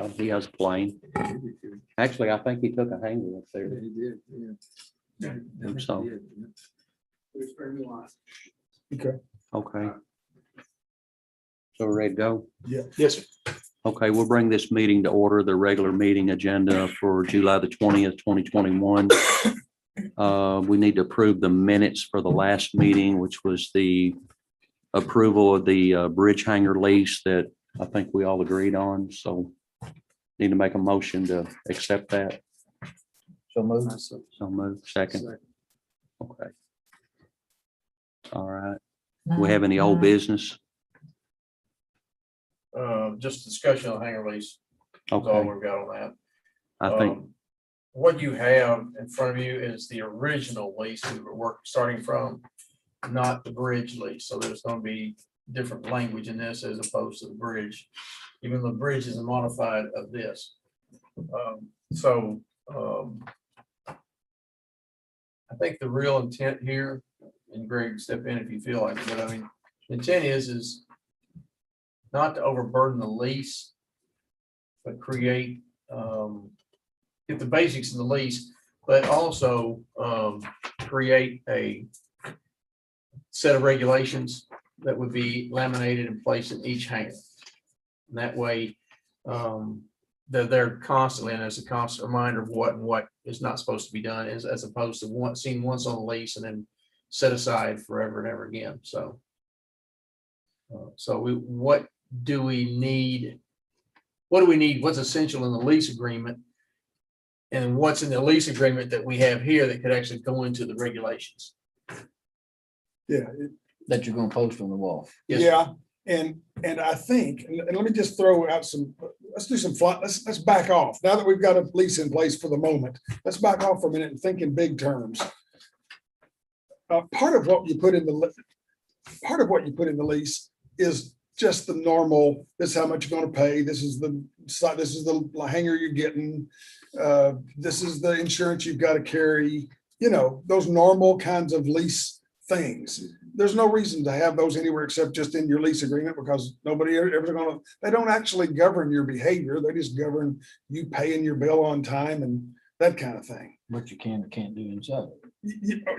He has a plane. Actually, I think he took a hanger up there. He did, yeah. So. Okay. Okay. So we're ready to go? Yeah. Yes, sir. Okay, we'll bring this meeting to order, the regular meeting agenda for July the 20th, 2021. We need to approve the minutes for the last meeting, which was the approval of the bridge hanger lease that I think we all agreed on. So need to make a motion to accept that. So moved. So move, second. Okay. All right. We have any old business? Just discussion on hanger lease. That's all Okay, we've got on that. I think, What you have in front of you is the original lease we were starting from, not the bridge lease. So there's gonna be different language in this as opposed to the bridge. Even the bridge is a modified of this. I think the real intent here, and Greg, step in if you feel like it, but I mean, the intent is not to overburden the lease, but create, get the basics of the lease, but also create a set of regulations that would be laminated and placed in each hangar. And that way, they're constantly, and as a constant reminder of what is not supposed to be done, as opposed to seen once on the lease and then set aside forever and ever again. So, what do we need? What do we need? What's essential in the lease agreement? And what's in the lease agreement that we have here that could actually go into the regulations? yeah, That you're gonna post on the wall. Yes. yeah. And I think, and let me just throw out some, let's do some fly, let's back off. Now that we've got a lease in place for the moment, let's back off for a minute and think in big terms. Part of what you put in the lease is just the normal, this is how much you're gonna pay, this is the hanger you're getting, this is the insurance you've got to carry, those normal kinds of lease things. There's no reason to have those anywhere except just in your lease agreement, because nobody ever they don't actually govern your behavior. They just govern you paying your bill on time and that kind of thing. What you can or can't do inside.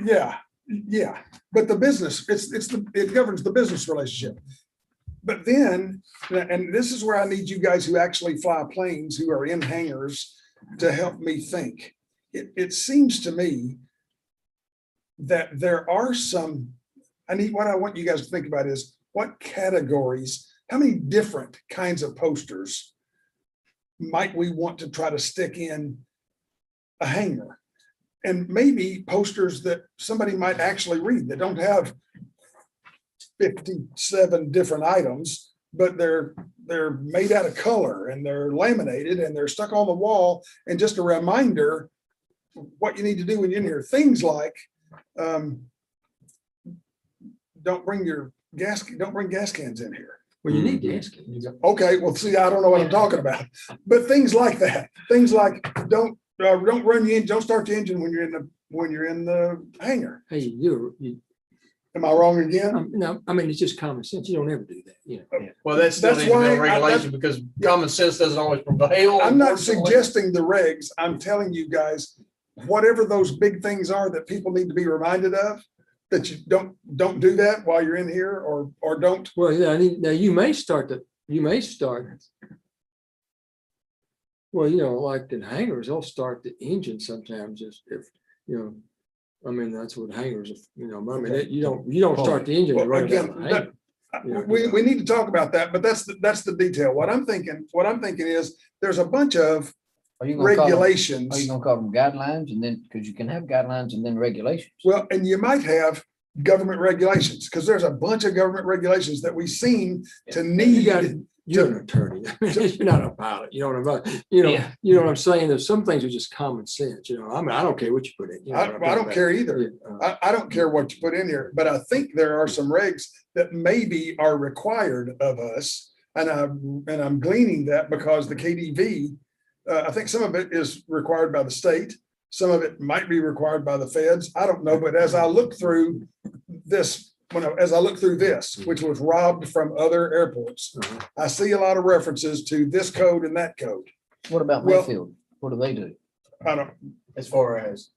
Yeah. But the business, it governs the business relationship. But then, and this is where I need you guys who actually fly planes, who are in hangars, to help me think. It seems to me that there are some, what I want you guys to think about is what categories, how many different kinds of posters might we want to try to stick in a hangar? And maybe posters that somebody might actually read that don't have 57 different items, but they're made out of color and they're laminated and they're stuck on the wall, and just a reminder what you need to do when you're in here. Things like don't bring gas cans in here. Well, you need gas. Okay, well, see, I don't know what I'm talking about, but things like that. Things like don't run the engine, don't start the engine when you're in the hangar. Hey, you. Am I wrong again? No, I mean, it's just common sense. You don't ever do that, Well, that's still That's needs to be why a regulation because common sense doesn't always prevail. I'm not unfortunately. suggesting the regs. I'm telling you guys, whatever those big things are that people need to be reminded of, that you don't do that while you're in here, or don't. Well, yeah, now you may start. Well, like the hangars, they'll start the engine sometimes if I mean, that's what hangars, I mean, you don't start the engine. Well, Right again, we need to talk about that, but that's the detail. What I'm thinking is there's a bunch of regulations. Are you gonna call them guidelines, and then, because you can have guidelines and then regulations? Well, and you might have government regulations, because there's a bunch of government regulations that we seem to need. You're an attorney. You're not a pilot. You know what I'm, you know what I'm saying? There's some things are just common sense, I mean, I don't care what you put in. I don't care either. I don't care what you put in here, but I think there are some regs that maybe are required of us. And I'm gleaning that because the KDV, I think some of it is required by the state. Some of it might be required by the feds. I don't know. But as I look through this as I look through this, which was robbed from other airports, Uh-huh. I see a lot of references to this code and that code. What about Well- Mayfield? What do they do? I don't, As far as,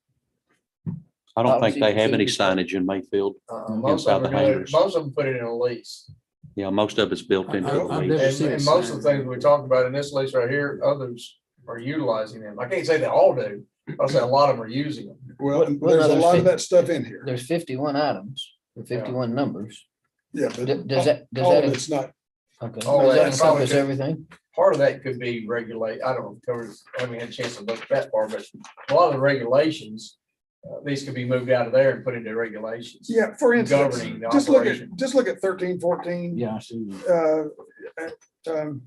I don't think Obviously, they have any facility. signage in Mayfield. most Inside of them the are doing, hangars. most of them put it in a lease. Yeah, most of it's built into the I've lease. never And, seen and a most of the sign. things we talked about in this list right here, others are utilizing them. I can't say they all do. I'll say a lot of them are using them. well, What- what there's a other lot of city- that stuff in here. There's 51 items, or 51 numbers. Yeah, D- but Does that, all of does it's not, that, okay, all does that that probably encompass could- everything? Part of that could be regulate, I don't know, covers, I haven't had a chance to look at that part, but a lot of the regulations, these could be moved out of there and put into regulations. yeah, for instance, Governing the just look operation. at, just look at 13, 14. Yeah, I see. um,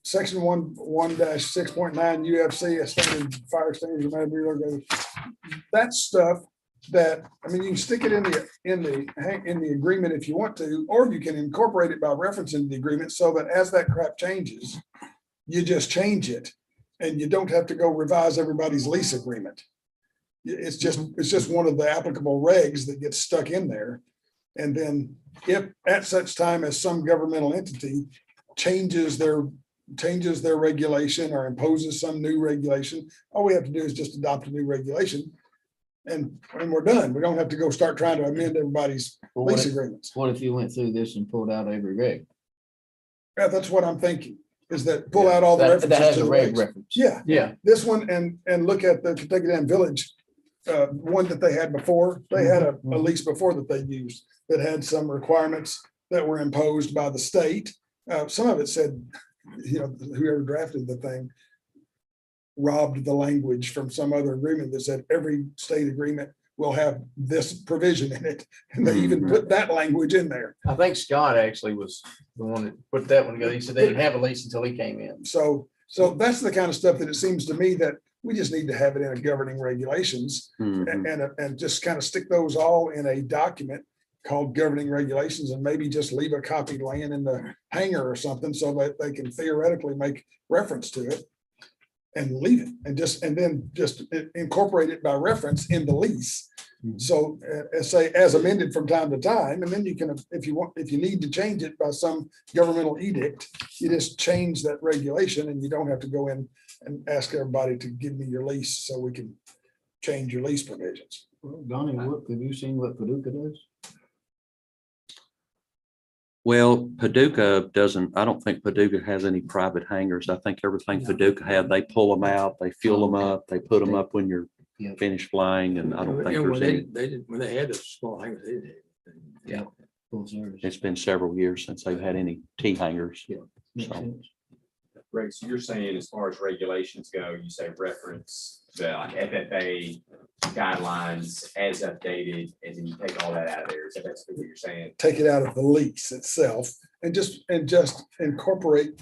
Section 1-6.9 UFC, a standard fire extinguisher. That's stuff that, I mean, you can stick it in the agreement if you want to, or you can incorporate it by reference in the agreement so that as that crap changes, you just change it and you don't have to go revise everybody's lease agreement. It's just one of the applicable regs that gets stuck in there. And then if at such time as some governmental entity changes their regulation or imposes some new regulation, all we have to do is just adopt a new regulation. And we're done. We don't have to go start trying to amend everybody's Well, what lease if- agreements. What if you went through this and pulled out every reg? Yeah, that's what I'm thinking, is that pull out all the That references has to a the reg regs. reference. Yeah, Yeah, this one and look at the Kentucky Dam Village, one that they had before. They had a lease before that they used that had some requirements that were imposed by the state. Some of it said, whoever drafted the thing robbed the language from some other agreement that said every state agreement will have this provision in it. And they even put that language in there. I think Scott actually was the one that put that one together. He said they didn't have a lease until he came in. So that's the kind of stuff that it seems to me that we just need to have it in a governing regulations Mhm. and just kind of stick those all in a document called governing regulations and maybe just leave a copy laying in the hangar or something so that they can theoretically make reference to it and leave it and then just incorporate it by reference in the lease. So say as amended from time to time, and then you can, if you need to change it by some governmental edict, you just change that regulation and you don't have to go in and ask everybody to give me your lease so we can change your lease provisions. Well, Donnie, have you seen what Paducah does? Well, Paducah doesn't, I don't think Paducah has any private hangars. I think everything Paducah had, they pull them out, they fuel them up, they put them up when you're Yeah. finished flying, and I don't think And when there's any. they didn't, when they had those small hangars, they didn't have anything. Yeah. Full service. It's been several years since they've had any T hangars. Makes so. sense. Greg, so you're saying as far as regulations go, you say reference the like FFA guidelines as updated, and then you take all that out of there. Is that basically what you're saying? Take it out of the lease itself and just incorporate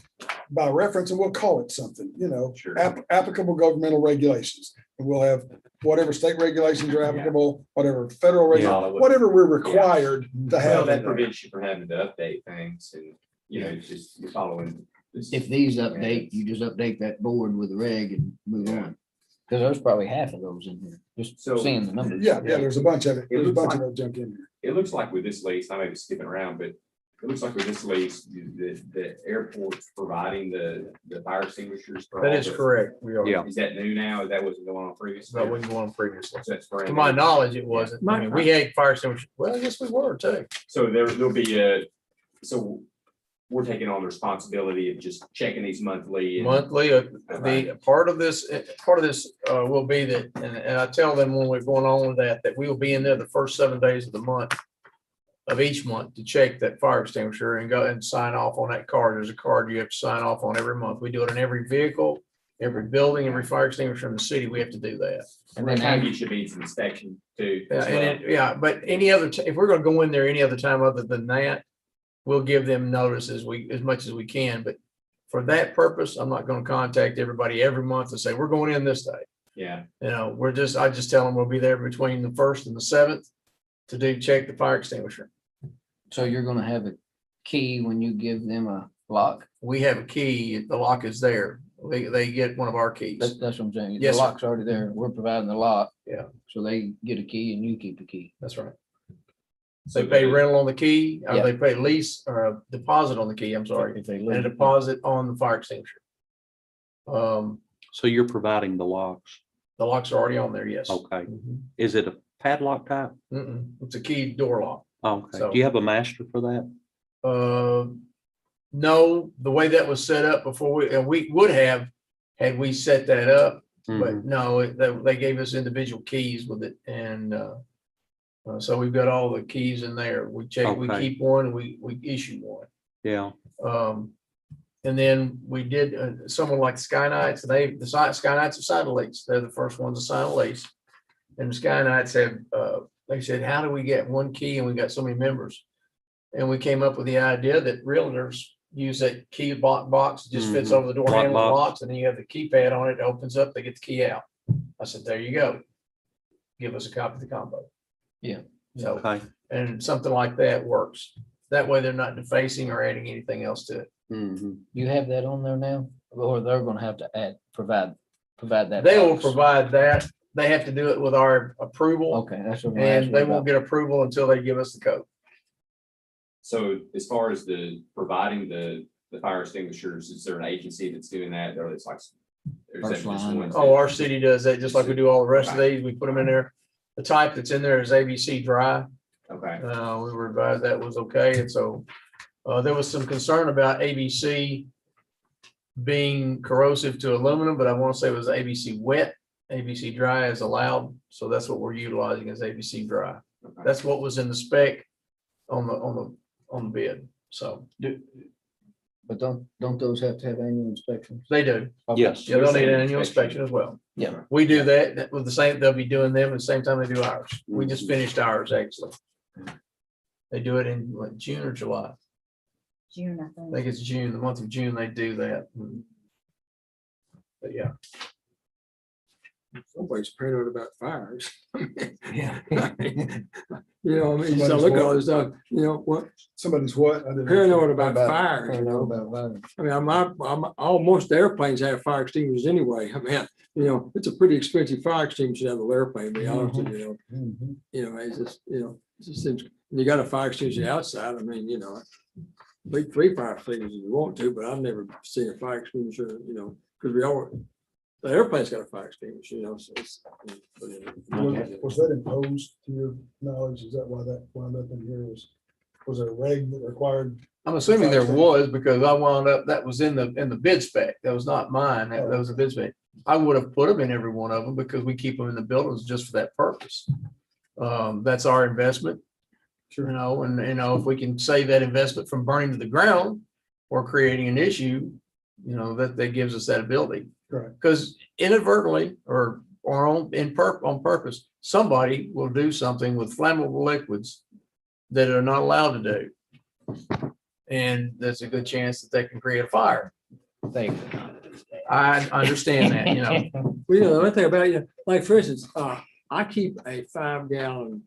by reference, and we'll call it something, Sure. applicable governmental regulations. And we'll have whatever state regulations are applicable, whatever federal Yeah. regulations, whatever we're required to Well, have. that in there. prevents you from having to update things and, it's just you're following. this- If these update, you just update that board with the reg and move on. Because there's probably half of those in here, just So- seeing the numbers. Yeah, there's a bunch of it. It There's a looks bunch of like- that junk in here. It looks like with this lease, I may be skipping around, but it looks like with this lease, the airport's providing the fire extinguishers. for That all is the- correct. We are. Yeah. Is that new now? That wasn't going on previously? That wasn't going previously. So that's brand To my new. knowledge, it wasn't. I mean, we had fire extinguishers. Well, I guess we were too. So there'll be so we're taking on the responsibility of just checking these monthly. and- Monthly, the part of this will be that, and I tell them when we're going on with that we will be in there the first 7 days of the month. Of each month to check that fire extinguisher and go and sign off on that card. There's a card you have to sign off on every month. We do it in every vehicle, every building, every fire extinguisher in the city. We have to do that. And then kind of get your needs inspection too. Yeah, as well. yeah, but any other, if we're gonna go in there any other time other than that, we'll give them notice as much as we can, but for that purpose, I'm not gonna contact everybody every month and say, we're going in this day. Yeah, I just tell them we'll be there between the 1st and the 7th to check the fire extinguisher. So you're gonna have a key when you give them a lock? We have a key, the lock is there. They get one of our keys. That's what I'm saying. The Yes, sir. lock's already there. We're providing the lock. Yeah. So they get a key and you keep the key. That's right. They pay rental on the key, or Yeah. they pay lease or a deposit on the key, I'm sorry, If they and a leave. deposit on the fire extinguisher. So you're providing the locks. The locks are already on there, yes. Okay. Mhm. Is it a padlock type? It's a key door lock. Okay. So- Do you have a master for that? No, the way that was set up before and we would have, had we set that up, but Mhm. no, they gave us individual keys with it and, so we've got all the keys in there. We check, we Okay. keep one, we issue one. Yeah. And then we did, someone like Sky Knights, Sky Knights have signed a lease. They're the first ones to sign a lease. And the Sky Knights have, they said, how do we get one key and we got so many members? And we came up with the idea that realtors use that key box, it just fits Mhm. over the door Lock handle, box. locks, and then you have the keypad on it, it opens up, they get the key out. I said, there you go. Give us a copy of the combo. Yeah. So, Okay. and something like that works. That way they're not defacing or adding anything else to it. Mhm. You have that on there now, or they're gonna have to provide that. They will box? provide that. They have to do it with our approval Okay, that's what I'm asking and they about. won't get approval until they give us the code. So as far as the providing the fire extinguishers, is there an agency that's doing that, or it's like? or is that First just line. one? Oh, our city does that just like we do all the rest of these. We put them in there. The type that's in there is ABC dry. Okay, We were advised that was okay. And so there was some concern about ABC being corrosive to aluminum, but I want to say it was ABC wet. ABC dry is allowed. So that's what we're utilizing is ABC dry. okay. That's what was in the spec on the bid. So But don't those have to have annual inspections? they do. Okay. Yes. Yeah, they'll need an annual inspection as well. Yeah. We do that with the same, they'll be doing them at the same time they do ours. We just finished ours, actually. They do it in like June or July. June, I I think. think it's June, the month of June, they do that. But yeah, Somebody's paranoid about fires. Yeah. You know, I mean, you start looking at all this stuff, you know, what, Somebody's what? I didn't- paranoid about fires, you know? About that. I mean, I'm almost airplanes have fire extinguishers anyway. I mean, you know, it's a pretty expensive fire extinguisher to have an airplane, to be honest with you, Mhm. you know, it's just, you know, it just seems, you got a fire extinguisher outside, I mean, you know. Big three fire extinguishers if you want to, but I've never seen a fire extinguisher, you know, because we all, the airplane's got a fire extinguisher, you know, so it's. Was that imposed to your knowledge? Is that why that wound up in here? Was there a reg that required? I'm assuming there was because I wound up, that was in the bid spec. That was not mine. That was a bid spec. I would have put them in every one of them because we keep them in the buildings just for that purpose. That's our investment. You know, and you know, if we can save that investment from burning to the ground or creating an issue, you know, that gives us that ability. Right. Because inadvertently or on purpose, somebody will do something with flammable liquids that are not allowed to do. And there's a good chance that they can create a fire. They- I understand that, you know. Well, you know, the one thing about, you know, like for instance, I keep a 5-gallon,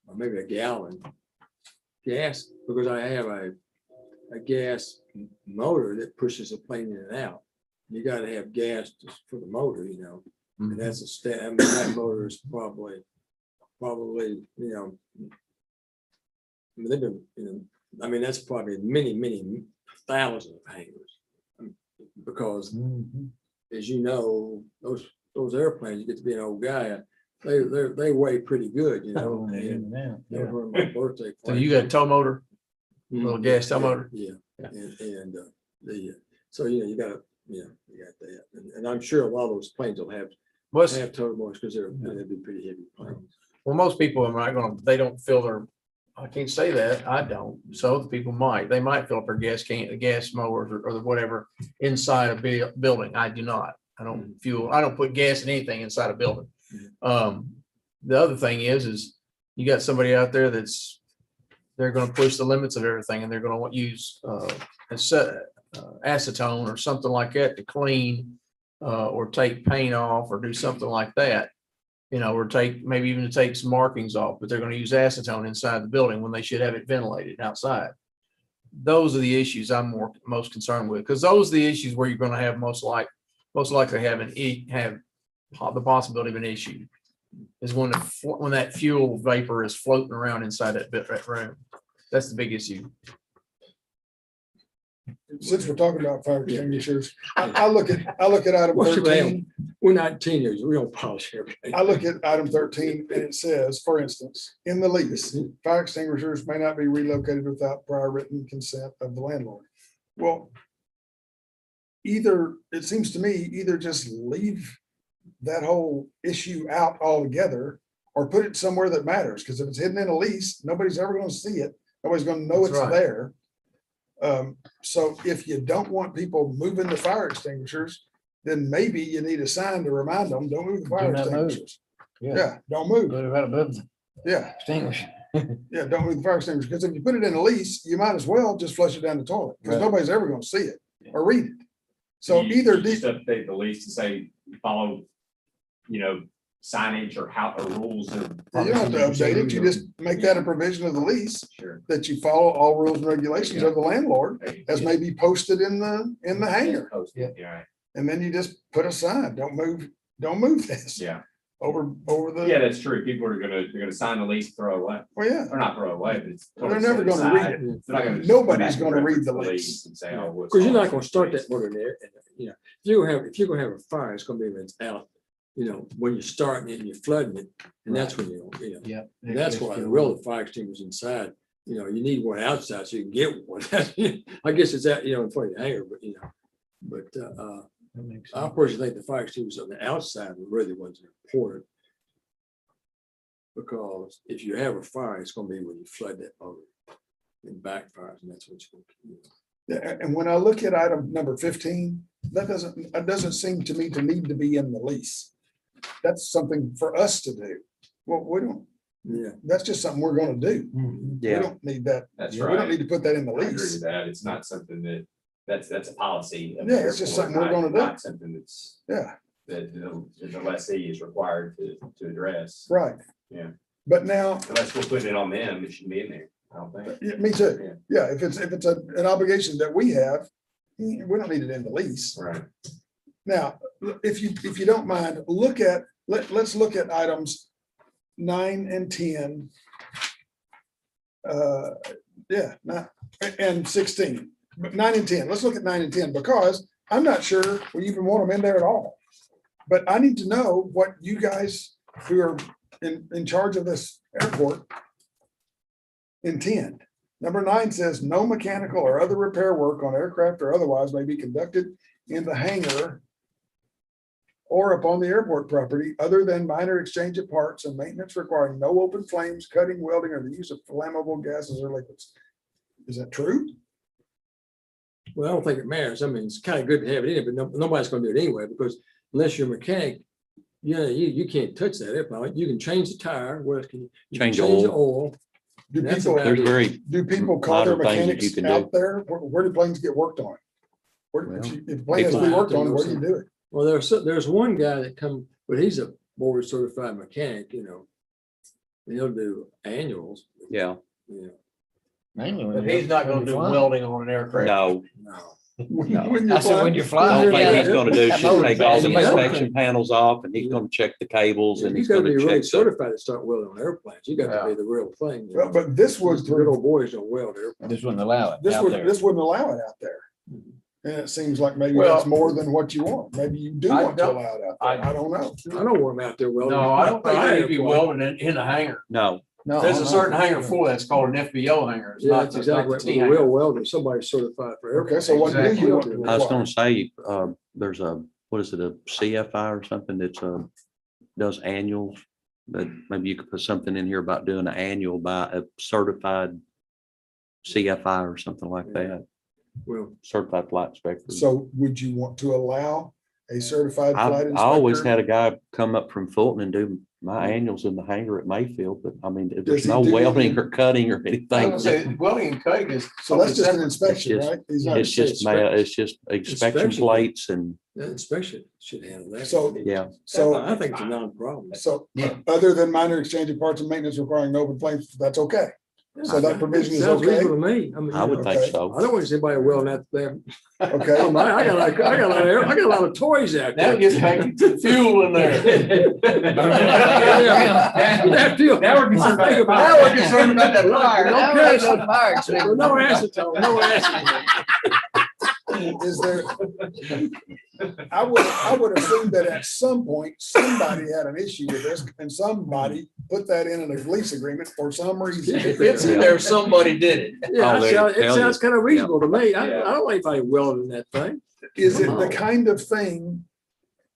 or maybe a gallon gas, because I have a gas motor that pushes the plane in and out. You gotta have gas just for the motor, you know, and that's a stat, I mean, that motor is probably, you know. I mean, they've been, you know, I mean, that's probably many thousands of hangers. Because Mhm. as you know, those airplanes, you get to be an old guy, they weigh pretty good, you know. Oh, yeah, and yeah. that was my birthday So party. you got a tow motor? Mhm. little gas tow motor? Yeah, Yeah. and so, you know, you got that, and I'm sure a lot of those planes will have What's, tow motors, because they'd be pretty heavy planes. well, most people are not gonna, they don't fill their, I can't say that, I don't. So the people might, they might fill up their gas mowers or whatever inside a building. I do not. I don't put gas in anything inside a building. The other thing is you got somebody out there they're gonna push the limits of everything and they're gonna use acetone or something like that to clean or take paint off or do something like that. You know, or maybe even to take some markings off, but they're going to use acetone inside the building when they should have it ventilated outside. Those are the issues I'm most concerned with, because those are the issues where you're going to have most likely have the possibility of an issue. is when when that fuel vapor is floating around inside that room. That's the big issue. Since we're talking about fire extinguishers, I look at item Well, should we have- 13. We're not teenagers. We don't polish everything. I look at item 13 and it says, for instance, in the lease, fire extinguishers may not be relocated without prior written consent of the landlord. Well, either, it seems to me, either just leave that whole issue out altogether or put it somewhere that matters. Because if it's hidden in a lease, nobody's ever going to see it. Nobody's going to know That's it's right. there. So if you don't want people moving the fire extinguishers, then maybe you need a sign to remind them, don't move the fire Do not move. extinguishers. Yeah, don't move. Put it right above the Yeah, extinguisher. yeah, don't move the fire extinguisher. Because if you put it in a lease, you might as well just flush it down the toilet because Right. nobody's ever going to see it or read it. So You- either you just these, update the lease to say, follow, signage or how, or rules of. you don't have to update it. You just make that a provision of the lease Sure. that you follow all rules and regulations of the landlord as may be posted in the hangar. Yeah, right. And then you just put a sign, don't move this Yeah, over the. yeah, that's true. People are they're gonna sign the lease, throw it away, Well, yeah, or not throw it away, but it's. They're never totally set gonna read aside. it. They're not gonna just Nobody's come back and gonna read reference the lease. And say, oh. what's Because you're on not gonna the start lease. that motor there, and, if you're gonna have a fire, it's gonna be when it's out, when you're starting it and you're flooding it, and that's when Yeah. and that's why the real fire extinguishers inside, you need one outside so you can get one. I guess it's that, in front of the hangar, but, I personally think the fire extinguishers on the outside are really ones that are important. Because if you have a fire, it's gonna be when you flood that motor and backfires, and that's what you're gonna. Yeah, and when I look at item number 15, that doesn't seem to me to need to be in the lease. That's something for us to do. Well, we don't, Yeah. that's just something we're gonna do. We Yeah, don't need that. That's We don't right. need to put that in the I agree lease. with that. It's not something that's a policy. of the Yeah, it's just airport, something we're not- gonna do. Not something that's, Yeah, that the lessee is required to address. right. Yeah. But now, Unless we're putting it on them, it shouldn't be in there, I don't think. yeah, me too. Yeah, if it's an obligation that we have, we don't need it in the lease. Right. Now, if you don't mind, let's look at items 9 and 10. And 16, but 9 and 10, let's look at 9 and 10, because I'm not sure we even want them in there at all. But I need to know what you guys who are in charge of this airport intend. Number 9 says, no mechanical or other repair work on aircraft or otherwise may be conducted in the hangar or upon the airport property other than minor exchange of parts and maintenance requiring no open flames, cutting, welding, or the use of flammable gases or liquids. Is that true? Well, I don't think it matters. I mean, it's kind of good to have it in it, but nobody's gonna do it anyway, because unless you're a mechanic, you can't touch that airplane. You can change the tire, what else can you? You can Change change the oil. oil. Do That's people, about there's it. very, do people call their Modern things that you mechanics can do. out there? Where do planes get worked on? If the plane has to be People- worked on, where do you do it? Well, there's one guy that but he's a board certified mechanic, and he'll do annuals, yeah, Mainly But when he's not gonna do flying. welding on an aircraft. no, no. When I said when you're I flying. don't think he's gonna do, is just take all the Yeah. inspection panels off and he's gonna check the cables and You he's gotta gonna be really check. the- certified to start welding on airplanes. You got to Yeah. be the real thing. But this was, The good old boys don't weld airplanes. This wouldn't allow it this out would, there. this wouldn't allow it out there. And it seems like maybe Well- that's more than what you want. Maybe you do I want to don't- allow it out there. I don't know. I don't want them out there welding. No, I don't think I they'd have be one. welding in a hangar. No, No, There's a no. certain hangar for that. It's called an FBO hangar. It's Yeah, not that's the exactly not the what T a real hangar. welder, somebody's certified for Okay, airplanes. so what do Exactly. you want to I was require? gonna say, there's what is it, a CFI or something that's does annuals? But maybe you could put something in here about doing an annual by a certified CFI or something like that, Well, certified flight inspector. So would you want to allow a certified flight I always inspector? had a guy come up from Fulton and do my annuals in the hangar at Mayfield, but I mean, Does there's he no do welding any- or cutting or I was anything. gonna say, welding and cutting is. So that's just an totally inspection, It's just- right? He's not- It's just, it's just inspection Inspection. plates and, that inspection should handle that. So- yeah. So, I think it's a non-problem. so Yeah. other than minor exchange of parts and maintenance requiring no open flames, that's okay. So that provision is Sounds okay? reasonable to me. I mean, I would you know, think Okay. so. I don't want to see anybody welding that there. Okay, Oh, my, I got a lot of toys out Now there. it gets back to the fuel in there. Now we're concerned about that Now we're concerned about that fire. No Now kerosene. there's no fire extinguisher. No acetone, no acetone. is there? I would assume that at some point, somebody had an issue with this and somebody put that in a lease agreement for some reason. If it's in there, somebody did it. Yeah, Oh, they it sounds, tell you. kind of reasonable to me. I Yeah. don't want anybody welding that thing. Is it the No. kind of thing?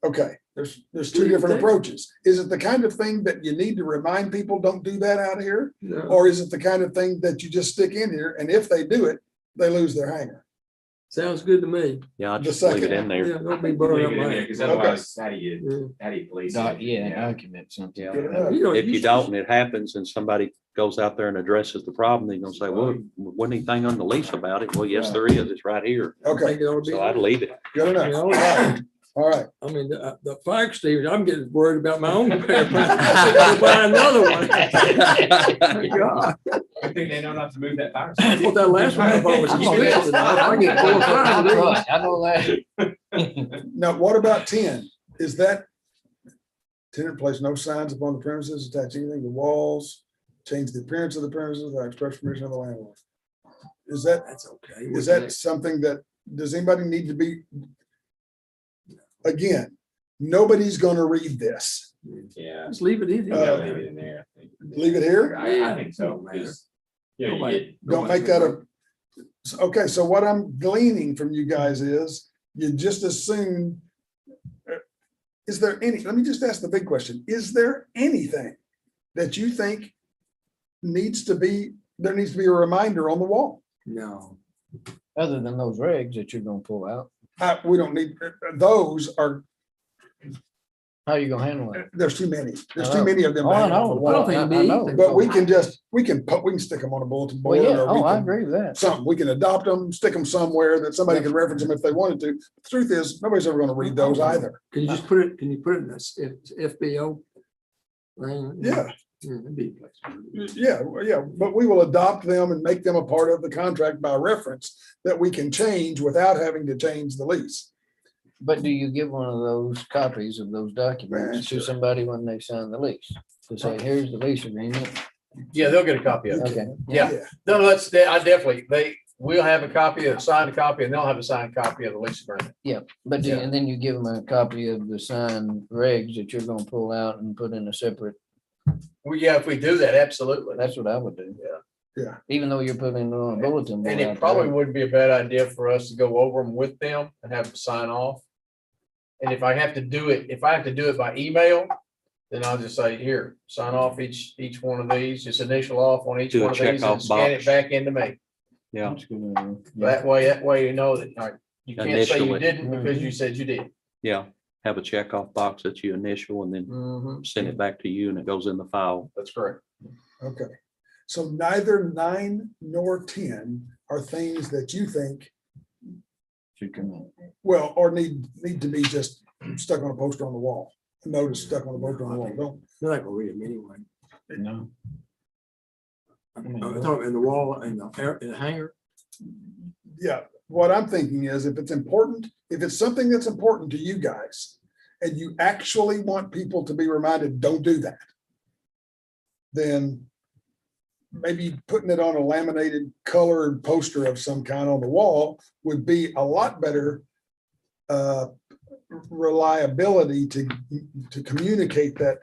Okay, there's Do two you different think? approaches. Is it the kind of thing that you need to remind people, don't do that out here? No. Or is it the kind of thing that you just stick in here and if they do it, they lose their hanger? Sounds good to me. Yeah, I'll The just leave it second- in there. Yeah, don't be Leave burning it up in there, my. because otherwise, how do you police it? Yeah, document something. Yeah. Good enough. You know, If you don't and it happens and somebody goes out there and addresses the problem, they're gonna say, well, wasn't anything on the lease about it? Well, yes, there is. It's right here. I Okay, think it ought to be. So I'd leave it. good You enough. know, All right. All right. I mean, the fire extinguisher, I'm getting worried about my own repair. I'll buy another one. Thank God. I think they know not to move that fire. Well, that last one I thought was expensive enough. I get 4 or 5 of these. I know that. Now, what about 10? Is that tenant place no signs upon the premises, attach anything to walls, change the appearance of the premises without express permission of the landlord? Is that, That's okay. is that something that, does anybody need to be? Again, nobody's gonna read this. Yeah. Just leave it in. You gotta leave it in there, I think. Leave it here? I think so, because, you know, you get- Don't make that a, okay, so what I'm gleaning from you guys is, you just assume. Is there any, let me just ask the big question, is there anything that you think needs to be, there needs to be a reminder on the wall? No. Other than those regs that you're gonna pull out, We don't need, those are, how you gonna handle it? there's too many, there's I too know. many of them. Oh, I hanging on know. the I don't wall. think I it'd be know. anything. But we can just, we can stick them on a bulletin Well, board. yeah, or we oh, I can- agree with that. Something, we can adopt them, stick them somewhere that somebody can reference them if they wanted to. The Truth is, nobody's ever gonna read those either. Can you just can you put it in this FBO? thing? Yeah. It'd be a place. Yeah, well, yeah, but we will adopt them and make them a part of the contract by reference that we can change without having to change the lease. But do you give one of those copies of those documents Sure. to somebody when they sign the lease? To say, here's the lease agreement. Yeah, they'll get a copy of it. Okay. Yeah. No, I definitely, we'll have a copy, a signed copy, and they'll have a signed copy of the lease agreement. Yeah, but Yeah. and then you give them a copy of the signed regs that you're gonna pull out and put in a separate, Well, yeah, if we do that, absolutely. that's what I would do. Yeah. Yeah. Even though you're putting it on a bulletin board And out it probably there. wouldn't be a bad idea for us to go over them with them and have them sign off. And if I have to do it by email, then I'll just say, here, sign off each one of these, just initial off on each Do a one of these and check-off scan it box. back into me. Yeah, That's a good idea. Yeah. That way you know that, all right, you can't say you Initially. didn't because you said you did. yeah. Have a checkoff box that you initial and then Mhm, send it back to you and it goes in the file. That's correct. Okay, so neither 9 nor 10 are things that you think, Should come in. well, or need to be just stuck on a poster on the wall. A notice stuck on a poster on the wall. Don't, They're not gonna read them anyway. No. I'm talking in the wall, in the hanger. yeah, what I'm thinking is if it's important, if it's something that's important to you guys and you actually want people to be reminded, don't do that, then maybe putting it on a laminated colored poster of some kind on the wall would be a lot better reliability to communicate that,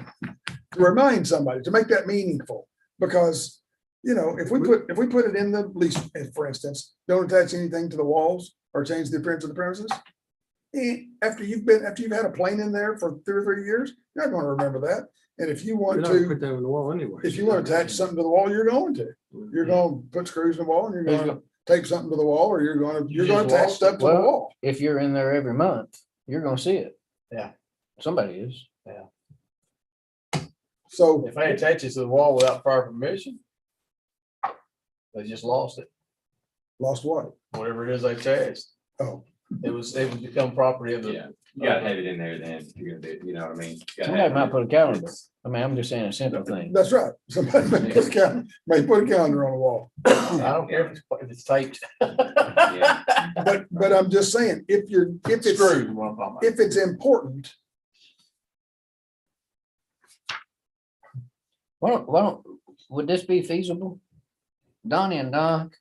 to remind somebody, to make that meaningful. Because, you know, if we put it in the lease, for instance, don't attach anything to the walls or change the appearance of the premises. After you've had a plane in there for 2 or 3 years, you're not gonna remember that. And if you You're want not gonna to, put them on the wall anyway. if you want to attach something to the wall, you're going to. You're gonna put screws in the wall and you're gonna tape something to the wall, or you're gonna You attach just stuff to the Well, wall. If you're in there every month, you're gonna see it. Yeah. Somebody is. So, If they attach it to the wall without prior permission, they just lost it, lost what? whatever it is they attached. Oh, It would become property of Yeah. You gotta have it in there then, if you're gonna do, you know what I mean? You gotta Somebody have might it. put a calendar. It's- I mean, I'm just saying a simple thing. That's right. Somebody may put a calendar on the wall. I don't care if it's taped. Yeah. But I'm just saying, if it's, Screwed, what I'm talking about. if it's important, Would this be feasible? Donnie and Doc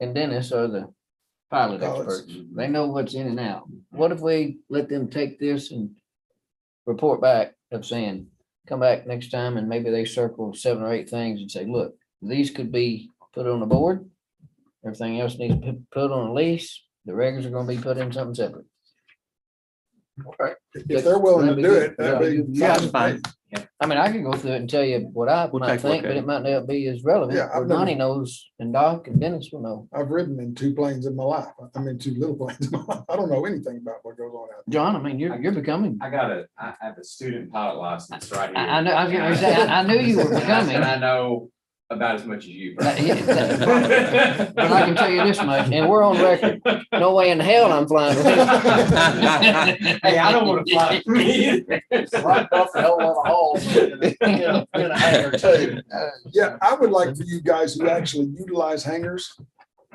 and Dennis are the pilot Oh, it's- experts. They know what's in and out. What if we let them take this and report back of saying, come back next time and maybe they circle 7 or 8 things and say, look, these could be put on the board. Everything else needs to be put on a lease. The regulars are gonna be put in something separate. if they're willing to do it, that'd be Yeah, fine. I mean, I can go through it and tell you what I We'll might take a look think, at but it. it might not be as relevant. Yeah, I've Or never- Donnie knows and Doc and Dennis will know. I've ridden in 2 planes in my life. I mean, 2 little planes in my life. I don't know anything about what goes on out John, I mean, you're becoming, I have a student pilot license right here. I know, I was gonna say, I knew you were And becoming. I know about as much as you. But I can tell you this much, and we're on record, no way in hell I'm flying with him. Hey, I don't wanna fly for me either. Right off the hell of a hole. In a hangar too. there. Yeah, I would like for you guys who actually utilize hangars,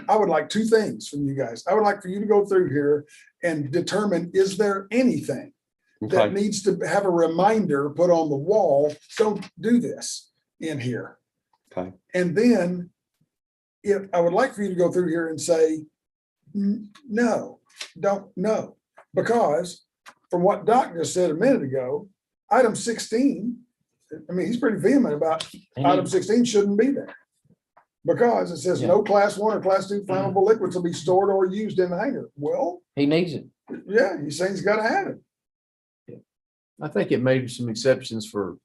I would like 2 things from you guys. I would like for you to go through here and determine, is there anything that Okay, needs to have a reminder put on the wall, don't do this in here. okay. And then if I would like for you to go through here and say, no, don't, no. Because from what Doc just said a minute ago, item 16, I mean, he's pretty vehement about item 16 shouldn't be there. Because it says no class 1 or class 2 flammable liquids will be stored or used in the hangar. Well, He needs it. yeah, he's saying he's gotta have it. I think it made some exceptions for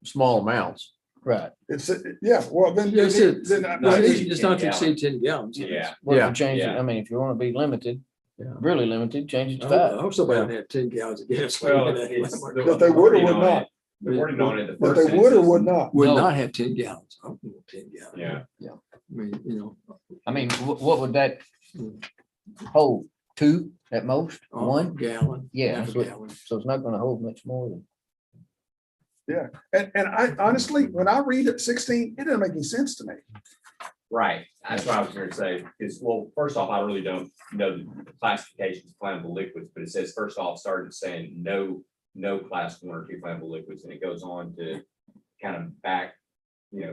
small amounts. Right. It's, yeah, well, then. Yeah, it's a- then I- No, I it's- need- It's not to exceed 10 gallons. Yeah. Well, if Yeah, you change it, yeah. I mean, if you want to be limited, Yeah. really limited, change it to I 5. hope somebody would have 10 gallons of gas. Well, it's. But they would or would not. The wording on it, the But first. they would or sentence would is- not. Would No. not have 10 gallons. I don't want 10 gallons. Yeah. I mean, you know. I mean, what would that hold? 2 at most? a 1? Gallon. Yeah, half a so gallon. so it's not gonna hold much more than. And I honestly, when I read it 16, it doesn't make any sense to me. Right, that's what I was gonna say, because, well, first off, I really don't know the classifications of flammable liquids, but it says, first off, started saying no class 1 or 2 flammable liquids, and it goes on to kind of back,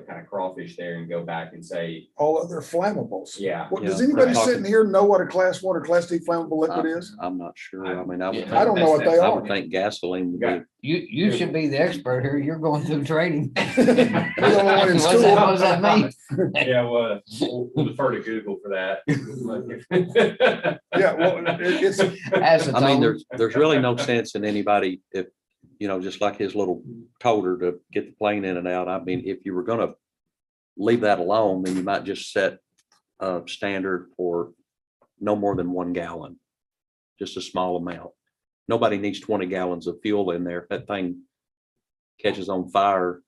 kind of crawfish there and go back and say, All other flammables. yeah. What, does Yeah, anybody right. sitting here know what a class 1 or class 2 flammable liquid is? I'm not sure. I mean, I would Yeah. think. I don't know what they I are. would think gasoline would be. You should be the expert here. You're going through training. You're the only one in What's school. that- what does that mean? Yeah, well, we'll defer to Google for that. Yeah, well, it's, Acetone. I mean, there's really no sense in anybody if, just like his little toter to get the plane in and out. I mean, if you were gonna leave that alone, then you might just set a standard for no more than 1 gallon. Just a small amount. Nobody needs 20 gallons of fuel in there. If that thing catches on fire,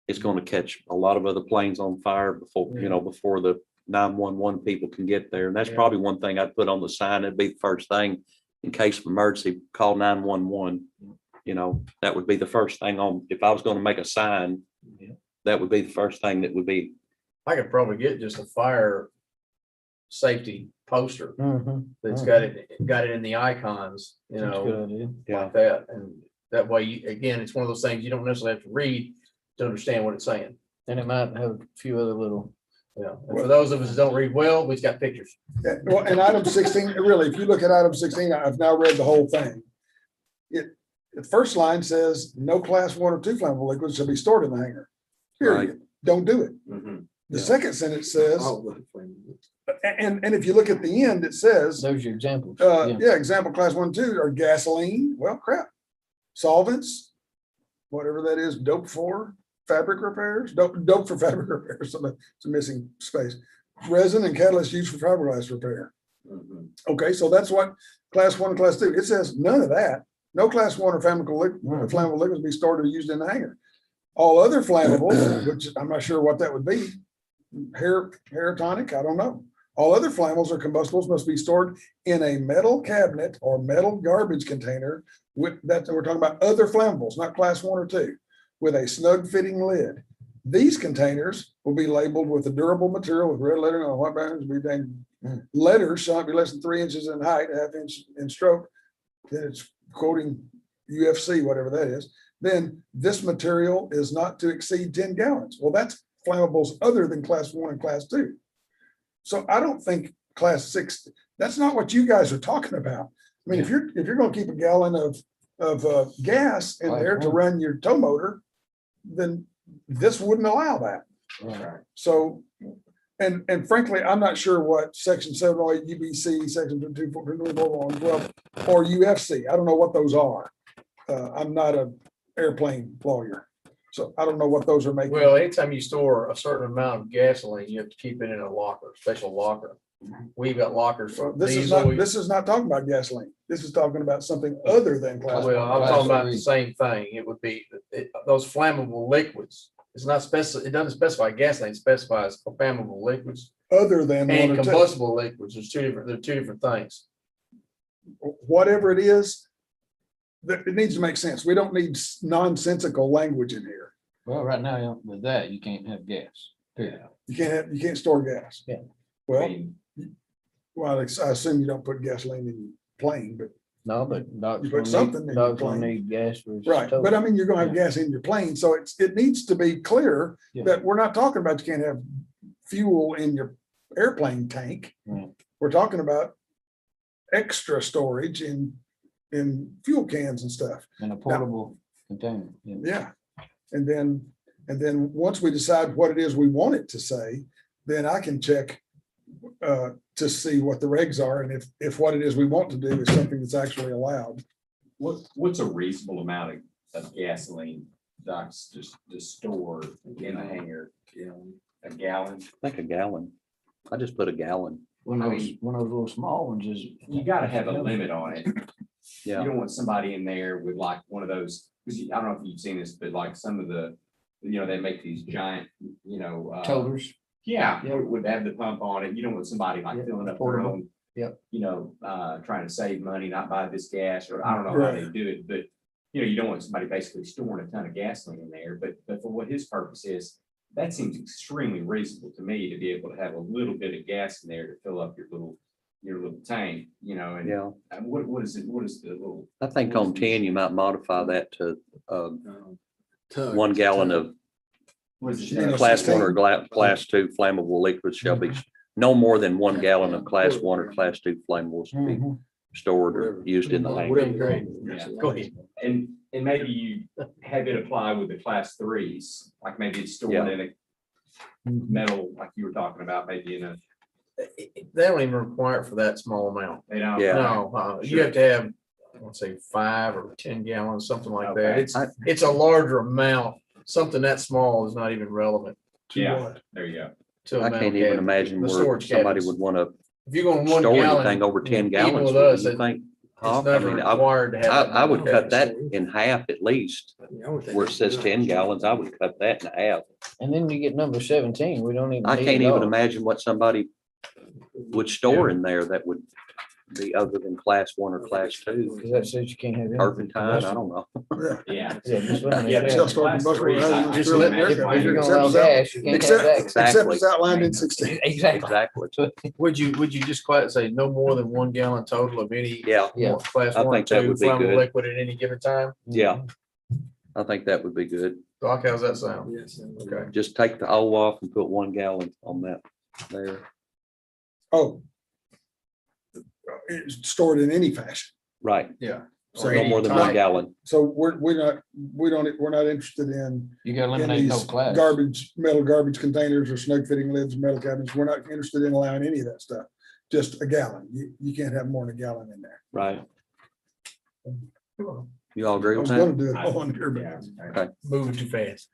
it's gonna catch a lot of other planes on fire before, before the 911 people can get there. And that's Yeah. probably one thing I'd put on the sign. It'd be the first thing in case of emergency, call 911. That would be the first thing on, if I was gonna make a sign, Yeah. that would be the first thing that would be. I could probably get just a fire safety poster Mhm. that's got it in the icons, That's a good idea. like that. And that way, again, it's one of those things you don't necessarily have to read to understand what it's saying. And it might have a few other little. Yeah. And for those of us that don't read well, we've got pictures. well, and item 16, really, if you look at item 16, I've now read the whole thing. The first line says, no class 1 or 2 flammable liquids shall be stored in the hangar. Period. Don't do it. Mhm. The second sentence says, All the flame. and if you look at the end, it says, Those are your examples. Yeah. yeah, example, class 1, 2 are gasoline, well, crap. Solvents, whatever that is, dope for fabric repairs, dope for fabric repairs, so it's a missing space. Resin and catalyst used for fiberglass repair. Mhm. Okay, so that's what class 1 and class 2, it says none of that. No class 1 or flammable liquids be stored or used in the hangar. All other flammables, which I'm not sure what that would be, hair tonic, I don't know. All other flammables or combustibles must be stored in a metal cabinet or metal garbage container with that, we're talking about other flammables, not class 1 or 2, with a snug fitting lid. These containers will be labeled with a durable material with red lettering on white background. Letters shall not be less than 3 inches in height, a half inch in stroke. Then it's quoting UFC, whatever that is. Then this material is not to exceed 10 gallons. Well, that's flammables other than class 1 and class 2. So I don't think class 6, that's not what you guys are talking about. I mean, if you're gonna keep a gallon of gas in there to run your tow motor, then this wouldn't allow that. Right. So, and frankly, I'm not sure what section 708 UBC, section 224, or UFC. I don't know what those are. I'm not an airplane lawyer, so I don't know what those are making. Well, anytime you store a certain amount of gasoline, you have to keep it in a locker, special locker. We've got lockers So for this is diesel. this is not talking about gasoline. This is talking about something other than class. Well, I'm Class talking about three. the same thing. It would be, those flammable liquids. It's not it doesn't specify gasoline, it specifies flammable liquids Other than and one or two. combustible liquids. They're two different things. Whatever it is, that it needs to make sense. We don't need nonsensical language in here. Well, right now, with that, you can't have gas. Period. You can't store gas. Yeah. I Well, mean, I assume you don't put gasoline in your plane, but No, but dogs You put will something in need, your dogs will plane. need gas for. right. But I mean, you're gonna have Yeah. gas in your plane, so it needs to be clear Yeah. that we're not talking about you can't have fuel in your airplane tank. Right. We're talking about extra storage in fuel cans and stuff. In a portable container. Yeah. Yeah. And then once we decide what it is we want it to say, then I can check to see what the regs are and if what it is we want to do is something that's actually allowed. what's a reasonable amount of gasoline docks to store in a hangar? A gallon? I think a gallon. I just put a gallon. One I of those, mean- one of those little small ones is. You gotta have a limit on it. You Yeah, don't want somebody in there with like one of those, because I don't know if you've seen this, but like some of the, they make these giant, Toters. yeah, Yeah. would have the pump on it. You don't want somebody like Yeah, filling up their portable. own. Yep. Trying to save money, not buy this gas, or I don't know how they Right. do it, but you don't want somebody basically storing a ton of gasoline in there, but for what his purpose is, that seems extremely reasonable to me to be able to have a little bit of gas in there to fill up your little tank, and yeah. and what is it, what is the little? I think on 10, you might modify that to Tug. 1 gallon of What is Yeah. it? class 1 or class 2 flammable liquids shall be no more than 1 gallon of class 1 or class 2 flammables to be Mhm. stored or used in the hangar. Whatever. Great. Yeah. Go ahead. And maybe you have it apply with the class 3s, like maybe it's stored Yeah. in a metal, like you were talking about, maybe in a, They don't even require it for that small amount. they don't. Yeah. No, you have to have, let's say 5 or 10 gallons, something like that. Okay. It's a larger amount. Something that small is not even relevant To Yeah. what? There you go. to a I metal can't even cabinet. imagine The where storage somebody cabinets. would want to If you're going 1 store anything gallon, over 10 even gallons. with would us, you it- think? it's Huh? never I mean, required to have. I would Okay. cut that in half at least. Where it says 10 gallons, I would cut that in half. And then you get number 17, we don't even. I need can't it even all. imagine what somebody would store in there that would be other than class 1 or class 2. Cause that says you can't have. anything Turpentine, I don't know. Yeah. Yeah. Yeah, just eliminate Yeah, that. Shall store class combustible threes, items I- just just let imagine there- why If you're gonna except allow as out- gas, you can't have Except that. except as outlined in 16. Exactly. Exactly. Would you just say no more than 1 gallon total of any Yeah, Yeah. class I 1 or think that 2 would be flammable good. liquid at any given time? yeah. I think that would be good. Doc, how's that sound? Yes. Okay. Just take the O off and put 1 gallon on that there. Oh. It's stored in any fashion. Right. Yeah. So No more than 1 gallon. So we're not interested in You gotta in eliminate no these class. metal garbage containers or snug fitting lids, metal cabinets. We're not interested in allowing any of that stuff. Just a gallon. You can't have more than a gallon in there. Right. You all agree I with was gonna that? do it all on here, Yeah. but Moving too fast.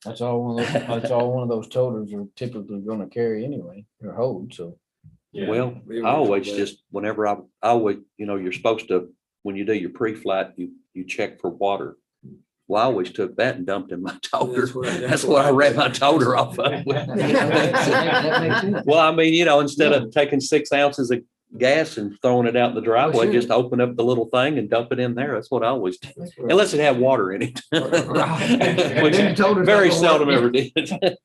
That's all that's all one of those toters are typically gonna carry anyway, or hold, so. Yeah. Well, I always just, whenever I always, you're supposed to, when you do your pre-flight, you check for water. Well, I always took that and dumped in my toter. That's what I- That's what I ran my toter off of. That makes sense. Well, I mean, instead of taking 6 ounces of gas and throwing it out in the driveway, sure. just open up the little thing and dump it in there. That's what I always did. That's right. Unless it had water in it. Which Then toter's very not gonna seldom work. ever did.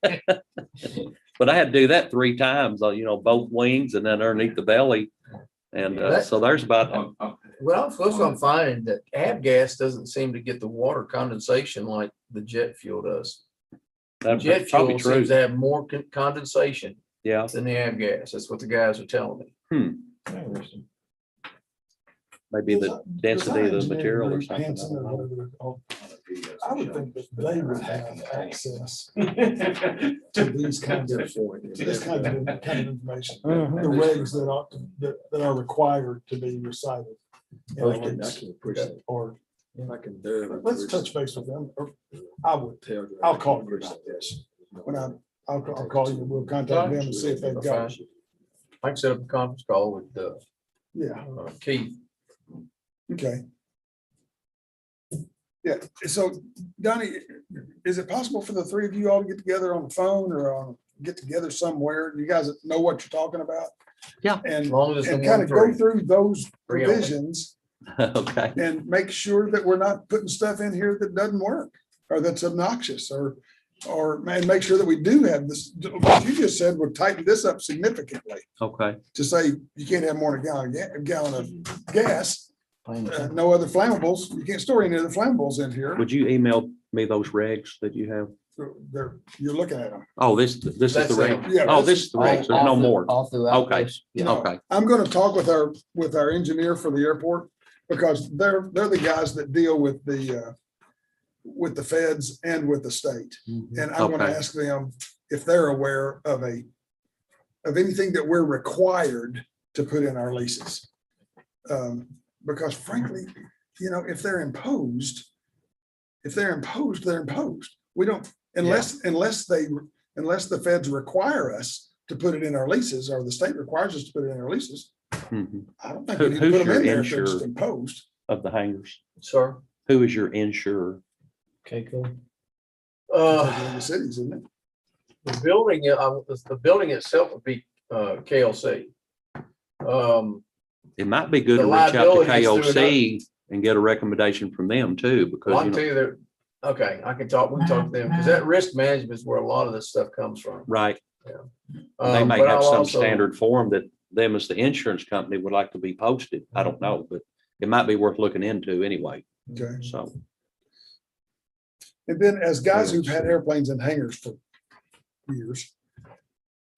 But I had to do that 3 times, both wings and then underneath the belly. And so there's about, Well, that's what I'm finding, that avgas doesn't seem to get the water condensation like the jet fuel does. that's Jet probably fuel true. seems to have more condensation Yeah. than the avgas. That's what the guys are telling me. Maybe the density of the material or something. I Hanson don't or know. whatever they're called. I would think that they would have access to these kinds of, this kind of information. The regs that are required to be recited. in a I lease. can push that. Or, I can do it. let's touch base with them, or I would, I'll call you about this. When I'll call you, we'll contact them and see if they've got, it. I can set up a conference call with yeah, Keith. okay. Yeah, so Donnie, is it possible for the 3 of you all to get together on the phone or get together somewhere? You guys know what you're talking about? Yeah. And, As long as it's and the kind of one go three. through those Three only. provisions Okay. and make sure that we're not putting stuff in here that doesn't work or that's obnoxious or and make sure that we do have this, what you just said would tighten this up significantly Okay. to say you can't have more than a gallon of gas, Plain and simple. no other flammables. You can't store any of the flammables in here. Would you email me those regs that you have? You're looking at them. Oh, this is That's the reg. Yeah, Oh, this is the regs. There's no All through- more. All throughout Okay. this. You know, Okay. I'm gonna talk with our engineer for the airport because they're the guys that deal with the feds and with the state. And I'm gonna Okay. ask them if they're aware of anything that we're required to put in our leases. Because frankly, if they're imposed, they're imposed. We don't, unless the feds require us to put it in our leases or the state requires us to put it in our leases, Mhm. I don't think we need to Who's put them your in there if they're just insurer? imposed. Of the hangars. Sir. Who is your insurer? Okay, cool. In the cities, isn't it? The building itself would be KLC. It might be good The to reach out to liability is through KOC and get a recommendation from them too, Well, I because, can tell you that, okay, we can talk to them, because that risk management is where a lot of this stuff comes from. right, they may But have I'll some also- standard form that them as the insurance company would like to be posted. I don't know, but it might be worth looking into anyway. Okay. So, And then as guys who've had airplanes in hangars for years,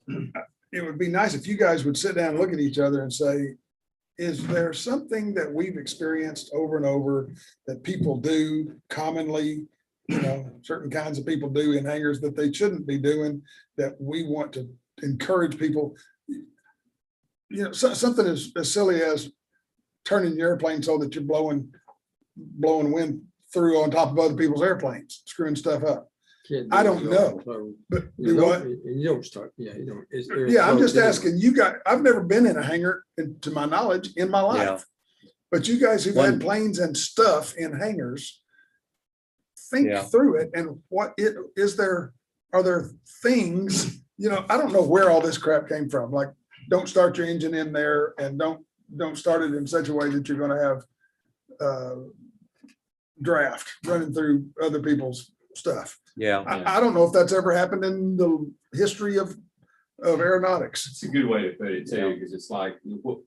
it would be nice if you guys would sit down and look at each other and say, is there something that we've experienced over and over that people do commonly, certain kinds of people do in hangars that they shouldn't be doing, that we want to encourage people? Something as silly as turning your airplane so that you're blowing wind through on top of other people's airplanes, screwing stuff up. I don't know, but do what? You don't start, yeah, you don't. Yeah, I'm just asking you guys, I've never been in a hangar, to my knowledge, in my Yeah. life. But you guys who've had One- planes and stuff in hangars, think Yeah. through it and are there things, I don't know where all this crap came from, like, don't start your engine in there and don't start it in such a way that you're gonna have draft running through other people's stuff. yeah, I don't know if that's ever happened in the history of aeronautics. It's a good way to put it Yeah. too, because it's like, what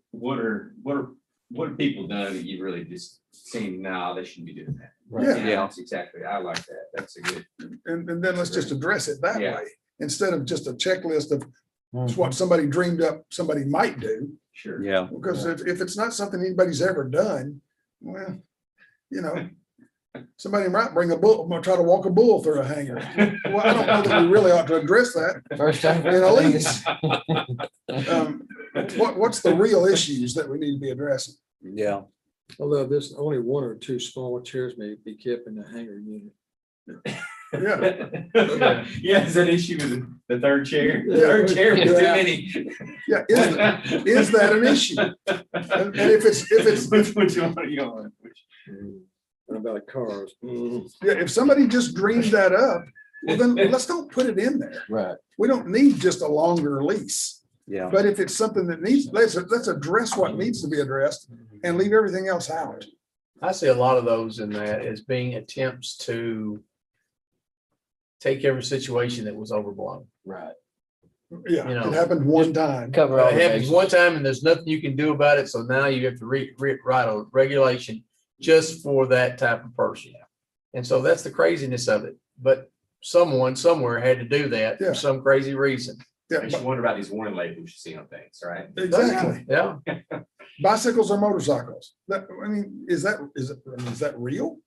have people done that you've really just seen, now they shouldn't be doing that. Yeah. Yeah. That's exactly, I like that. That's a good. And then let's just address it that Yeah. way, instead of just a checklist of Mhm. what somebody dreamed up, somebody might do. Sure. yeah. Because if it's not something anybody's ever done, well, somebody might bring a bull, try to walk a bull through a hangar. Well, I don't know that we really ought to address that First time. in a lease. What's the real issues that we need to be addressing? Yeah. Although there's only 1 or 2 small chairs may be kept in the hangar unit. Yeah, Yeah, is that issue with the third chair? Yeah. Third chair was too Yeah. many. yeah. Is that an issue? And if it's, Which one are you on? Something about cars. Yeah, if somebody just dreamed that up, well, then let's don't put it in there. Right. We don't need just a longer lease. Yeah. But if it's something that needs, let's address what needs to be addressed and leave everything else out. I see a lot of those in that as being attempts to take every situation that was overblown. Right. Yeah, You know, it happened one time. Cover all It the happens bases. one time and there's nothing you can do about it, so now you have to write a regulation just for that type of person. And so that's the craziness of it, but someone somewhere had to do that Yeah. for some crazy reason. Yeah, Makes you wonder about these warning labels you see on things, right? exactly. Yeah, Bicycles or motorcycles. That, I mean, is that real?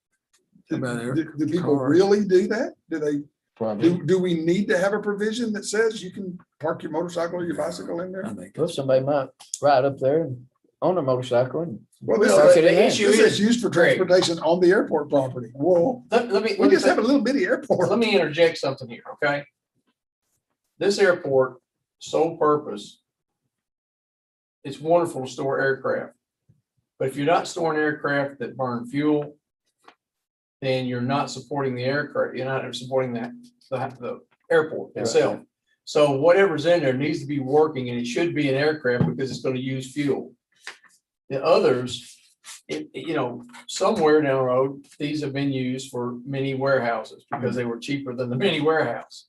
About Do people cars. really do that? Do they, Probably. do we need to have a provision that says you can park your motorcycle or your bicycle in there? I think Well, somebody might ride up there and on a motorcycle and Well, Well, this the is, issue this is, is used for Greg. transportation on the airport property. Whoa, let me, we just have a little bitty airport. let me interject something here, okay? This airport, sole purpose, it's wonderful to store aircraft. But if you're not storing aircraft that burn fuel, then you're not supporting the aircraft, you're not supporting the airport itself. So whatever's in there needs to be working, and it should be an aircraft because it's gonna use fuel. The others, somewhere down the road, these have been used for mini warehouses because they were cheaper than the mini warehouse.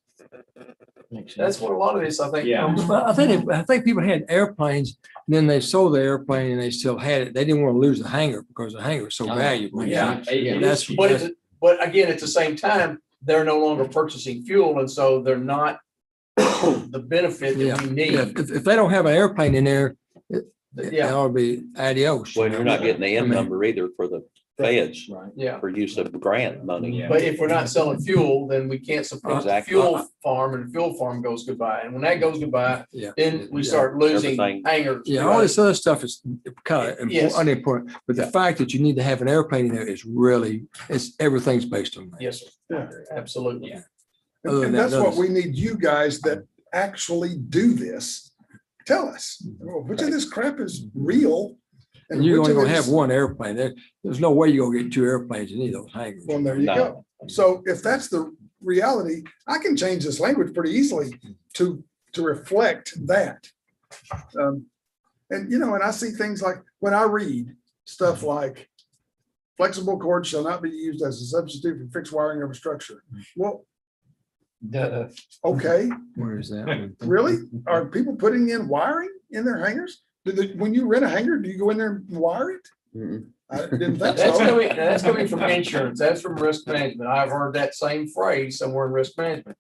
makes sense. That's what a lot of this, I think. Yeah. comes Well, I from. think people had airplanes, and then they sold the airplane and they still had it. They didn't want to lose the hangar because the hangar was so Oh, valuable. Yeah. Yeah. That's, But again, at the same time, they're no longer purchasing fuel, and so they're not the benefit yeah. that we Yeah, need. if they don't have an airplane in there, it Yeah, ought to be adios. Well, you're not getting the I end mean- number either for the feds Right. yeah. for use of grant money. Yeah. But if we're not selling fuel, then we can't support the Exactly. fuel farm, and the fuel farm goes goodbye. And when that goes goodbye, Yeah. then we Yeah. start losing Everything. hangars. Yeah, all this other stuff is kind of Yes. unimportant, but the fact that you need to have an airplane in there is really, everything's based on that. Yes, Yeah. sir. Absolutely. Other And than that's that, what we need you guys that actually do this. Tell us, well, which of this crap is real? And you're which only of gonna it have is- one airplane. There's no way you're gonna get two airplanes in either of those hangars. Well, there you No. go. So if that's the reality, I can change this language pretty easily to reflect that. And and I see things like, when I read stuff like flexible cords shall not be used as a substitute for fixed wiring of a structure. Well, Duh. okay, Where is that one? really? Are people putting in wiring in their hangars? When you rent a hangar, do you go in there and wire it? Mm-mm. I didn't think That's so. coming from insurance. That's from risk management. I've heard that same phrase somewhere in risk management.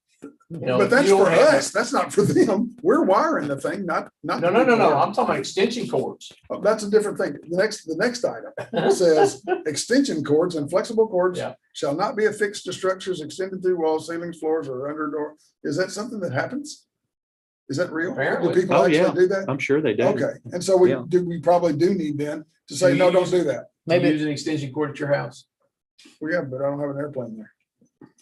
But that's you don't for have- us. That's not for them. We're wiring the thing, not. No, no, no, no. I'm talking about extension cords. That's a different thing. The next item says extension cords and flexible cords Yeah. shall not be affixed to structures extended through walls, ceilings, floors, or under door. Is that something that happens? Is that real? Do Apparently. people Oh, yeah. actually do that? I'm sure they do. Okay, and so Yeah. we probably do need then to say, Do no, you don't use- do that. Maybe Maybe, use an extension cord at your house. Well, yeah, but I don't have an airplane there.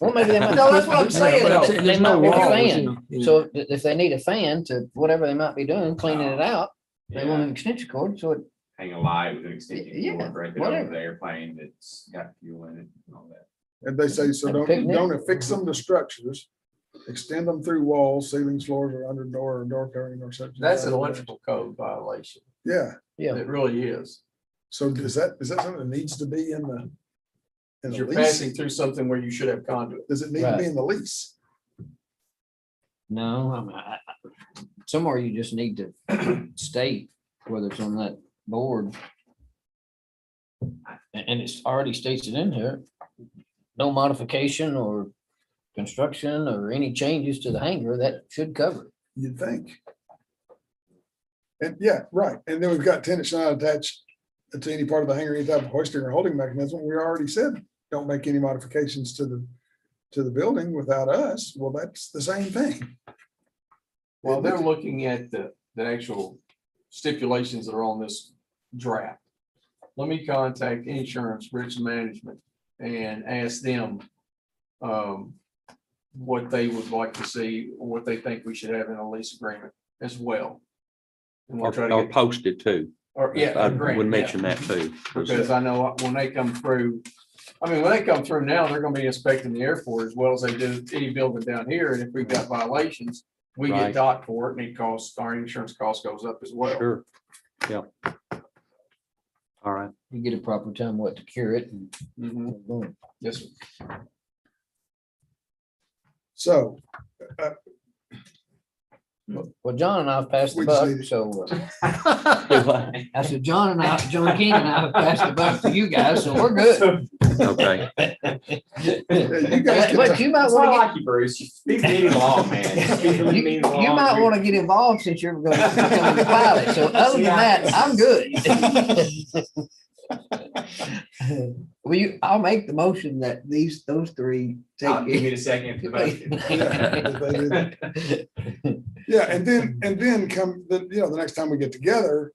well, maybe they might. No, that's what I'm saying, But I'm though. saying They there's might no want a walls, fan. you know. So if they need a fan to whatever they might be doing, cleaning it out, they want Yeah. an extension cord, so it, Hang a light with an extension Yeah, cord, right there over whatever. the airplane that's got fuel in it and all that. And they say, so Like a don't picnic. affix them to structures, extend them through walls, ceilings, floors, or under door or door covering or such. That's an electrical code violation. Yeah, yeah. It really is. so is that something that needs to be in the You're lease? passing through something where you should have conduit. Does it need to be in the lease? No, I mean, somewhere you just need to state whether it's on that board. And it's already states it in here. No modification or construction or any changes to the hangar, that should cover it. You'd think. And yeah, right. And then we've got tenants not attached to any part of the hangar, any type of hoisting or holding mechanism. We already said, don't make any modifications to the building without us. Well, that's the same thing. While they're looking at the actual stipulations that are on this draft, let me contact insurance, risk management, and ask them what they would like to see, or what they think we should have in a lease agreement as well. And we'll try to Or get, posted too. or, yeah, I agreement, would yeah. mention that too. Because I know when they come through, I mean, when they come through now, they're gonna be inspecting the airport as well as they do any building down here, and if we've got violations, we Right. get docked for it, and it costs, our insurance cost goes up as well. Sure. Yeah. All right. You get a proper time, what, to cure it and Mhm. boom. Yes, sir. So, Well, John and I have passed the We just buck, need it. so I said, John King and I have passed the buck to you guys, so we're good. Okay. you guys But can, you might That's why I want like you, Bruce. You speak the meeting along, man. You speak the to, you meeting along. might want to get involved since you're going to become the pilot. So other than that, I'm good. Will you, I'll make the motion that those three I'll give take you a second for Yeah, the motion. yeah, and then come, the next time we get together,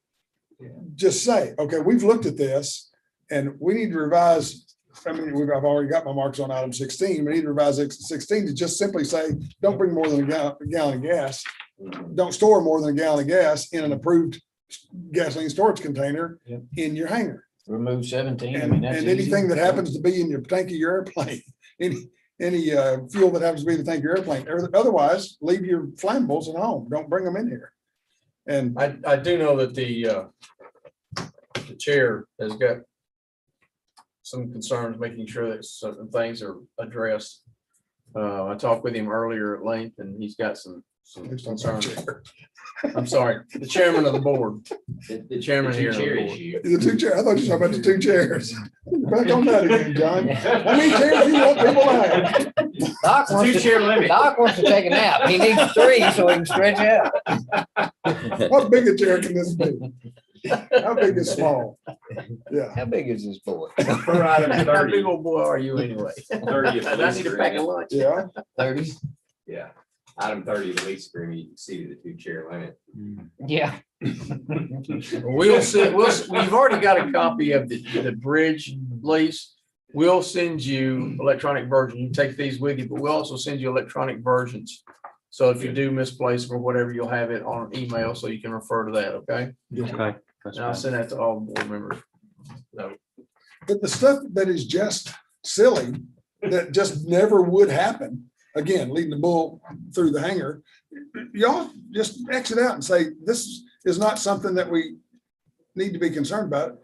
just say, okay, we've looked at this and we need to revise. I mean, I've already got my marks on item 16. We need to revise 16 to just simply say, don't bring more than a gallon of gas. Don't store more than a gallon of gas in an approved gasoline storage container Yep. in your hangar. remove 17. I mean, And that's anything easy. that happens to be in your tank of your airplane, any fuel that happens to be in the tank of your airplane. Otherwise, leave your flammables at home. Don't bring them in here. And I do know that the chair has got some concerns, making sure that certain things are addressed. I talked with him earlier at length, and he's got some concerns. I'm sorry, the chairman of the board, the chairman here. of the Chair board. issue. the two chairs, I thought you were talking about the two chairs. Back on that again, John. How many chairs do you want people to have? Doc It's a wants two-chair limit. Doc wants to take a nap. He needs 3 so he can stretch out. How big a chair can this be? How big is small? Yeah, How big is this boy? For item How 30. big old boy are you anyway? 30 is I need to pack a least lunch. yeah. 30? Yeah. Item 30, the lease agreement, you exceeded the two-chair limit. Yeah. We'll send, we've already got a copy of the bridge lease. We'll send you electronic version. You can take these with you, but we'll also send you electronic versions. So if you do misplace them or whatever, you'll have it on email so you can refer to that, okay? Okay. That's And I'll fine. send that to all board members. So, But the stuff that is just silly, that just never would happen, again, leading the bull through the hangar, y'all just exit out and say, this is not something that we need to be concerned about.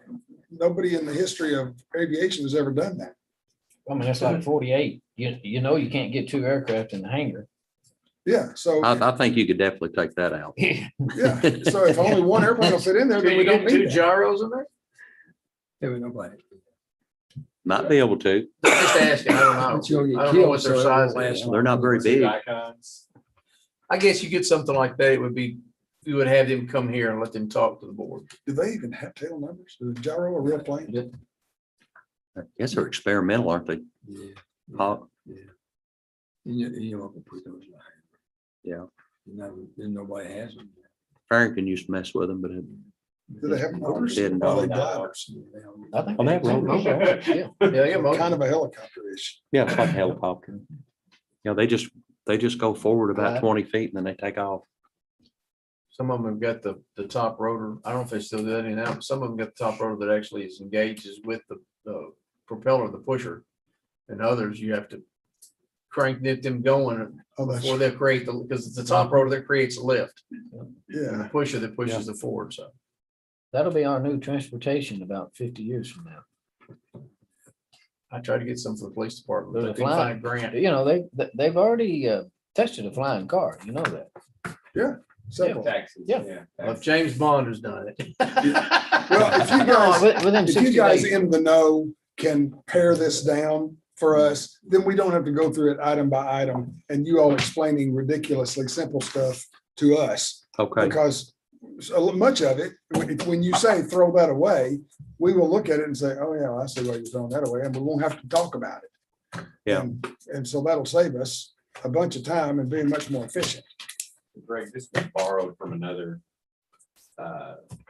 Nobody in the history of aviation has ever done that. I mean, that's like 48. You know, you can't get 2 aircraft in the hangar. Yeah, so, I think you could definitely take that out. yeah, so if only one airplane will fit in there, Can then we you don't get 2 need that. gyros in there? There was nobody. Might be able to. Just asking, I don't But you'll know. get I don't know killed, what their so it size won't is. last They're not very big. Icons. I guess you get something like that, it would be, we would have them come here and let them talk to the board. Do they even have tail numbers? Is the gyro a real plane? I guess they're experimental, aren't they? Yeah, Pop. you know, put those in. Yeah. Then nobody has them. Farrington used to mess with them, but Do they have motors? Didn't Are they know. gliders? I think Oh, they have rotors. Yeah. Yeah, yeah, most- Kind of a helicopter-ish. yeah, it's like a helicopter. Yeah, they just go forward about Right. 20 feet and then they take off. Some of them have got the top rotor. I don't know if they still do that now, but some of them got the top rotor that actually is engages with the propeller, the pusher. And others, you have to crank them going Oh, that's, before they create because it's the top rotor that creates a lift. And yeah. the pusher that pushes it forward, so. That'll be our new transportation about 50 years from now. I tried to get some for the police department, but There's they a couldn't fly- find a grant. You know, they've already tested a flying car. You know that. Several. Taxes. Yeah. Well, if James Bond has done it. Well, if you guys, Within if you 60 guys days. in the know can pare this down for us, then we don't have to go through it item by item and you all explaining ridiculously simple stuff to us. Okay. Because so much of it, when you say throw that away, we will look at it and say, oh yeah, I see why you're throwing that away, and we won't have to talk about it. Yeah. And so that'll save us a bunch of time and being much more efficient. Greg, this was borrowed from another,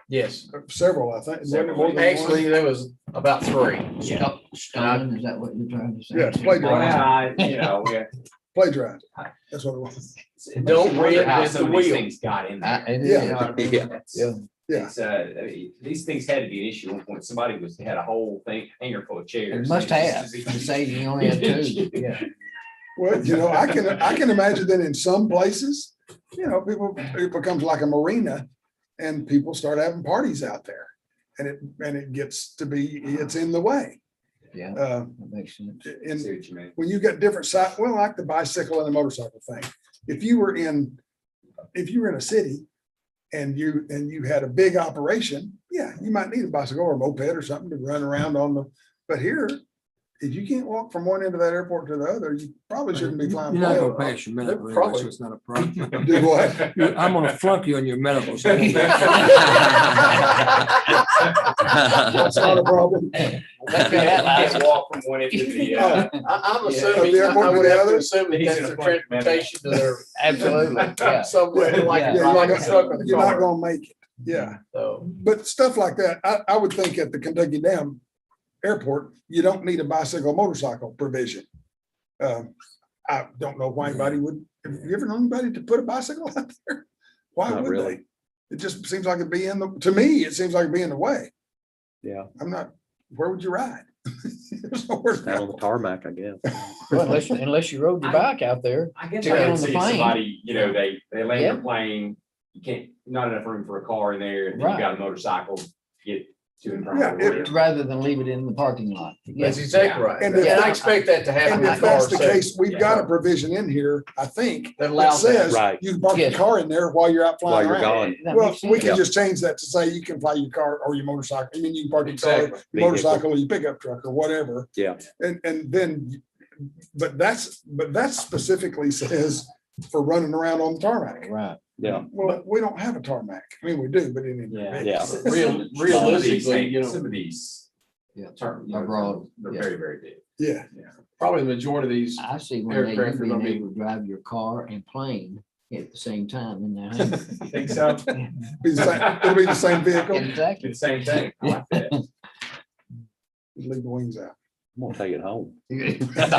Yes, Several, I think. Wasn't it more than one? actually, there was about 3. Yeah. Stolen, is that what you're trying to say? Yeah, it's playground. you know, we Play drive. That's what it was. Don't wonder reinvent how the some of these wheel. things got in there. It Yeah. is. Yeah. That's- Yeah. Yeah. It's, I mean, these things had to be an issue at one point. Somebody had a whole thing, hanger full of chairs. It must have, to say you only had two, yeah. Well, I can imagine that in some places, it becomes like a marina and people start having parties out there. And it gets to be, it's in the way. Yeah, Uh, that makes sense. I and see what you mean. when you got different side, well, like the bicycle and the motorcycle thing. If you were in a city and you had a big operation, yeah, you might need a bicycle or a moped or something to run around on but here, if you can't walk from one end of that airport to the other, you probably shouldn't be flying. You're not planes. gonna pass your medical anyway, Probably- so it's not a problem. Do what? I'm gonna flunk you on your medical. so- That's not a problem. That could I happen. can't walk from one end to the, I'm From assuming, the airport I to would the have to other? assume that He's that's in a the funk, man. transportation to their, Absolutely, yeah. somewhere like, Yeah, Yeah, like you're a truck not or the you're not car. gonna make it. Yeah. So, But stuff like that, I would think at the Kentucky Dam Airport, you don't need a bicycle motorcycle provision. I don't know why anybody would, have you ever known anybody to put a bicycle out there? Why Not would really. they? It just seems like it'd be to me, it seems like it'd be in the way. Yeah, I'm not, where would you ride? There's nowhere to out on the go. tarmac, I guess. Well, unless you rode your bike out there. I guess To I get could on the see plane. somebody, they land Yeah. their plane, you can't, not enough room for a car in there, and then Right. you got a motorcycle, get to and from. Yeah, or whatever. Rather than leave it in the parking lot. that's Yes. exactly right. And And if- I expect that to happen. And in if that's cars, the too. case, we've got a provision in here, I think, That that allows that. says Right. you can park your Yes. car in there while you're out While flying you're around. gone. That Well, makes we sense. can Yeah. just change that to say you can fly your car or your motorcycle. I mean, you can park your car, Exactly. your motorcycle or your pickup truck or whatever. Yeah. And then, but that specifically says for running around on the tarmac. Right. Yeah, Well, we don't have a tarmac. I mean, we do, but in. Yeah. Realistically, Some of these. Yeah. Abroad. Abroad, They're yeah. very, very big. Yeah, Probably the majority of these, I see one day you Aircraft are being gonna be- able to drive your car and plane at the same time in there. hangar. You think so? it'll be the same vehicle. Exactly. The same thing. I like that. Leave the wings out. I'm gonna take it home. Hey, that's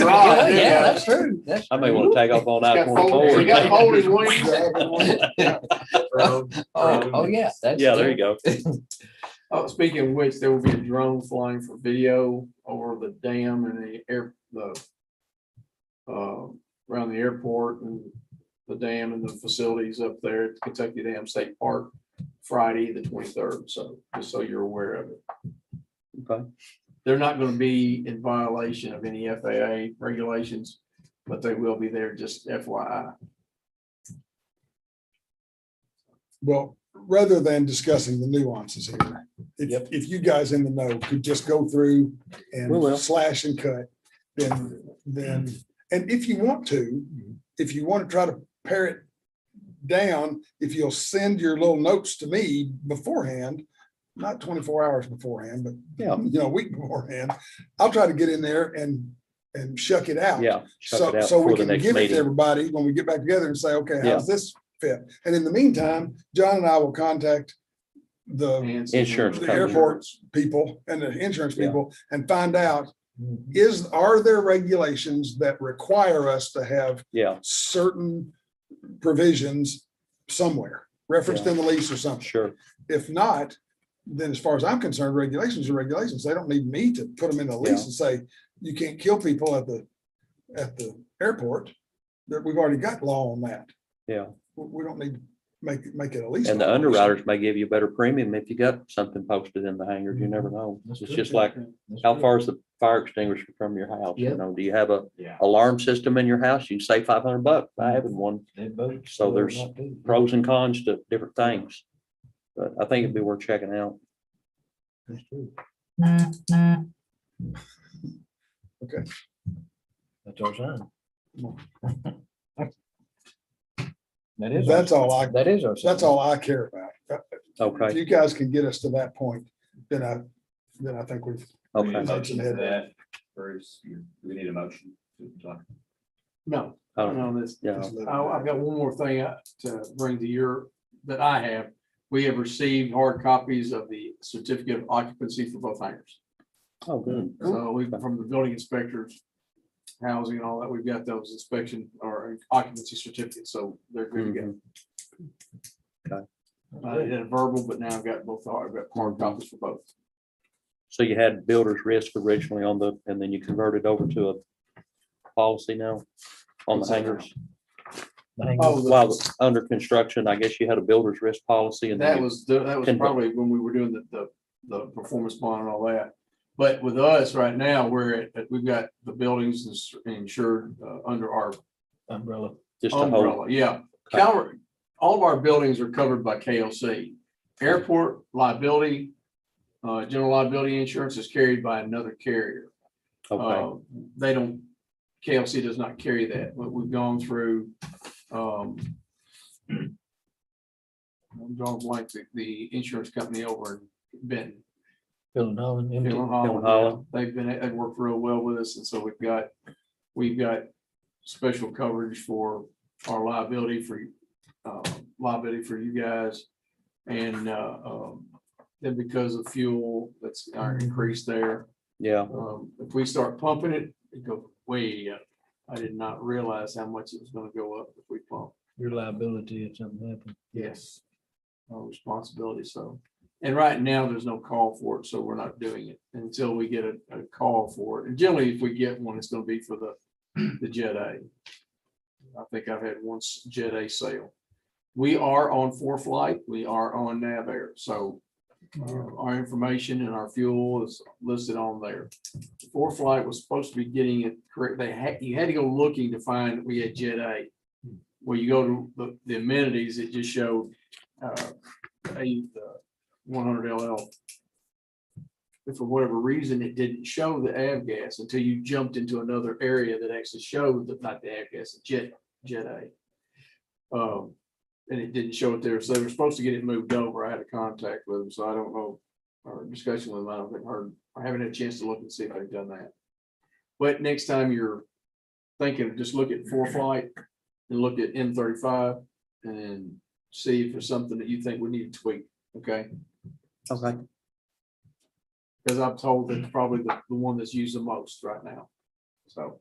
right. Yeah, that's true. That's I may want to take off on I got folded, you got twenty-four. folded wings. Oh, yeah. That's Yeah, there you true. go. Oh, speaking of which, there will be a drone flying for video over the dam and around the airport and the dam and the facilities up there at Kentucky Dam State Park, Friday, the 23rd. So just so you're aware of it. Okay. They're not going to be in violation of any FAA regulations, but they will be there, just FYI. Well, rather than discussing the nuances here, if you guys in the know could just go through We will. and slash and cut, then, and if you want to try to pare it down, if you'll send your little notes to me beforehand, not 24 hours beforehand, but Yeah. a week beforehand, I'll try to get in there and shuck it out. Yeah. chuck it So, out so we for the can next give it to meeting. everybody when we get back together and say, okay, Yeah. how's this fit? And in the meantime, John and I will contact the Insurance the company. airport people and the insurance Yeah. people and find out, Mm-hmm. are there regulations that require us to have Yeah, certain provisions somewhere, referenced in the lease or something? sure. If not, then as far as I'm concerned, regulations are regulations. They don't need me to put them in the lease Yeah. and say, you can't kill people at the airport. That we've already got law on that. Yeah. We don't need to make it a lease. And the violation. underwriters may give you a better premium if you got something posted in the hangars. You never know. That's It's true. just like, That's how true. far is the fire extinguisher from your house? You Yep. know, do you have a Yeah. alarm system in your house? You can save $500 by having one. They both So still there's not good. Pros and cons to different things. But I think it'd be worth checking out. That's true. Okay. That's our sign. That is. That's all I, That is our. sign. that's all I care about. If Okay, you guys can get us to that point, then I think we've, We need a okay. motion for that. Bruce, we need a motion. No, I don't know. no, this, Yeah, I've got one more thing to bring to that I have. We have received hard copies of the certificate of occupancy for both hangars. oh, good. So we, from the building inspectors, housing and all that, we've got those inspection or occupancy certificates, so they're good to go. I had a verbal, but now I've got both, I've got hard copies for both. So you had builder's risk originally on the, and then you converted over to a policy now on the What's that now? hangars. Oh, While under construction, I guess you had a builder's risk policy and then that you- was, Convert. probably when we were doing the performance bond and all that. But with us right now, we've got the buildings insured under our Umbrella. just a whole, umbrella, yeah. Okay. All of our buildings are covered by KLC. Airport liability, general liability insurance is carried by another carrier. okay, They don't, KLC does not carry that, but we've gone through, I'm drawing a blank, the insurance company over in Benton. Phil Nolan, Hill and Hill Holland, and Holland. yeah. They've worked real well with us, and so we've got special coverage for our liability for you guys. And then because of fuel, that's our increase there. yeah, If we start pumping it, it goes way up. I did not realize how much it was gonna go up if we pump. your liability if something happened. Yes. Our responsibility, so. And right now, there's no call for it, so we're not doing it until we get a call for it. And generally, if we get one, it's gonna be for the Jet A. I think I've had one Jet A sale. We are on ForeFlight, we are on NavAir, so our information and our fuel is listed on there. ForeFlight was supposed to be getting it correct. You had to go looking to find that we had Jet A. Well, you go to the amenities, it just showed a 100 LL. But for whatever reason, it didn't show the avgas until you jumped into another area that actually showed that, not the avgas, the Jet A. And it didn't show it there, so they were supposed to get it moved over. I had a contact with them, so I don't know, or discussion with them, I don't think I haven't had a chance to look and see if they've done that. But next time you're thinking, just look at ForeFlight and look at M35 and see if there's something that you think we need to tweak, okay? okay, Because I'm told that it's probably the one that's used the most right now. So.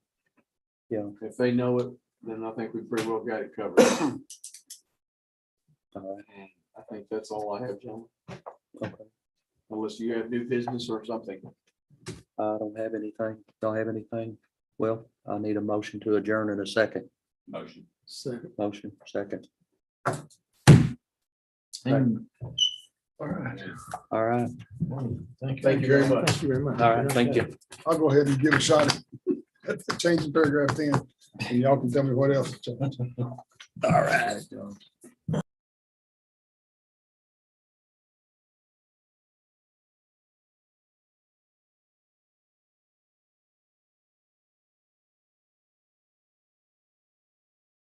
Yeah. If they know it, then I think we pretty well got it covered. all right, And I think that's all I have, gentlemen, okay. unless you have new business or something. I don't have anything. Don't have anything. Well, I need a motion to adjourn in a second. Motion. Second. Motion, second. And All right, All right, Thank you very much. Thank you very much. all right, thank you. I'll go ahead and give a shot at changing paragraph 10, and y'all can tell me what else. to change. All right.